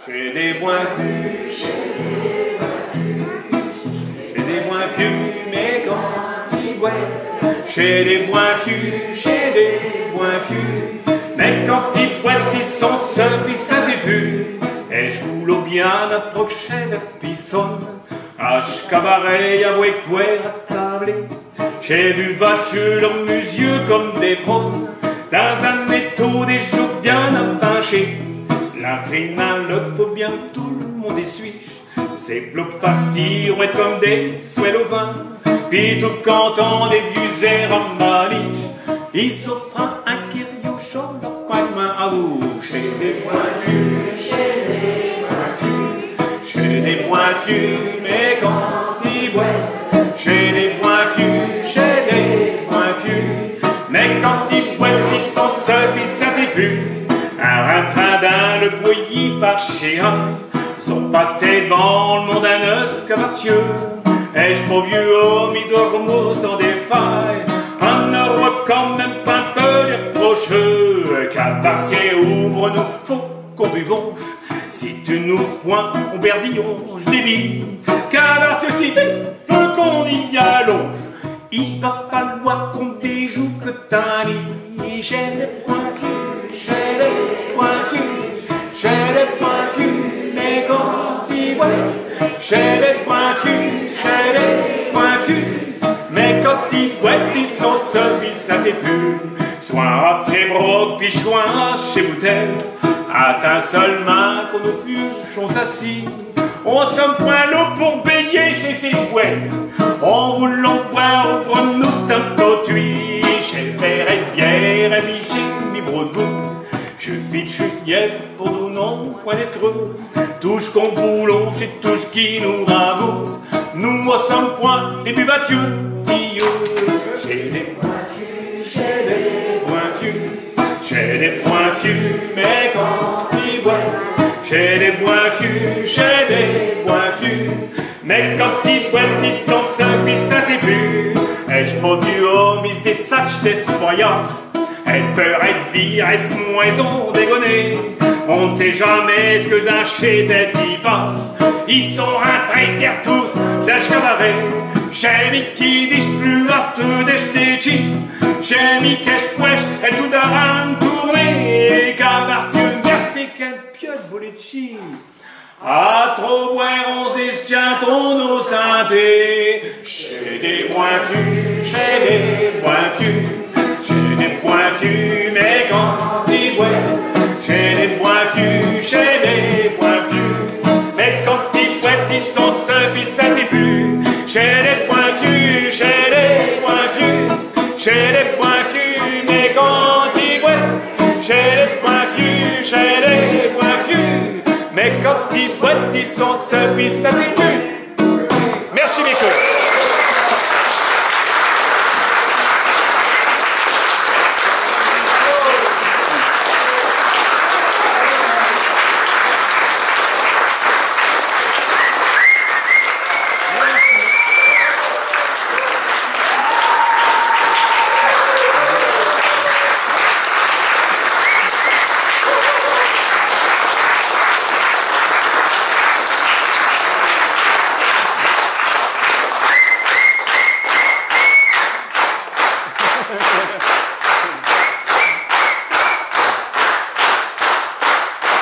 Chez des moins vus, chez des moins vus, mais quand ils boivent, chez des moins vus, chez des moins vus, mais quand ils boivent, ils sont seuls, puis ça début. Et je roule bien la prochaine pisson, H cabaret, à Wekwer, à table. J'ai vu vaincu leurs musieux comme des pros, dans un étau des jours bien appinchés. L'imprimable, faut bien tout le monde essuie. Ces blocs partis ouais comme des swells au vin. Puis tout canton des vieux airs en maliche. Ils s'offrent un kirio chaud, leur coin de main à vous. Chez des pointus, chez des pointus, chez des pointus, mais quand ils boivent, chez des pointus, chez des pointus, mais quand ils boivent, ils sont seuls, puis ça débute. Un train le Pouilly par chez un, sont passés devant le monde d'un autre cabartieux. Ai-je beau vieux homme, il dormo sans des failles, un heureux quand même pas un peu reprocheux. Cabartier, ouvre-nous, faut qu'on buvonge. Si tu n'ouvres point, on berzillonge des billes. Cabartier si vite, faut qu'on y allonge. Il va falloir qu'on déjoue que t'as lit. Chez les pointus, chez les pointus, chez les pointus, mais quand ils boivent, chez les pointus, chez les pointus, mais quand ils boivent, ils sont seuls, puis ça débute. Soit à broc, puis choix chez Bouteille, à ta seule main qu'on nous fuchons assis. On somme point l'eau pour payer chez ces poètes, en voulant boire, ouvre-nous un pot-tuit. Chez le verre et bière, et chez mi brodou. Je fiche lièvre pour nous non, point d'escroc. Touche qu'on boulon, chez touche qui nous ragoute. Nous ne sommes point des buvatieux, tilleux. Chez des pointus, chez des pointus, chez des pointus, mais quand ils boivent, chez des pointus, chez des pointus, mais quand ils boivent, ils sont seuls, puis ça débute. Ai-je produit homme, ils se des satchs d'espoyance. Elle peur, elle vire, est-ce moison dégonner. On ne sait jamais ce que d'un chez tête y passe. Ils sont intraiteurs tous d'âge cabaret. Chez Mickey, dis plus vaste des chis. Chez Mickey, j'pouèche, elle tout d'un tourner. Cabartieu, merci qu'un pieux de boletchi. À trop boire, on s'estientons nos synthés. Chez des pointus, chez des pointus, chez des pointus, mais quand ils boivent, chez des pointus, chez des pointus, mais quand ils boivent, ils sont seuls, puis ça débute. Chez les pointus, chez les pointus, chez les pointus, mais quand ils boivent, chez les pointus, chez les pointus, mais quand ils boivent, ils sont seuls, puis ça débute. Merci beaucoup.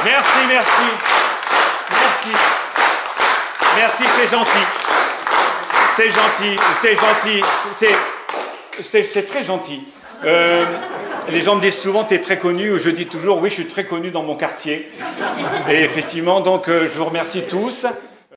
Merci, merci, merci, merci, c'est gentil, c'est gentil, c'est gentil, c'est très gentil. Les gens me disent souvent, t'es très connu, je dis toujours, oui, je suis très connu dans mon quartier. Et effectivement, donc, je vous remercie tous.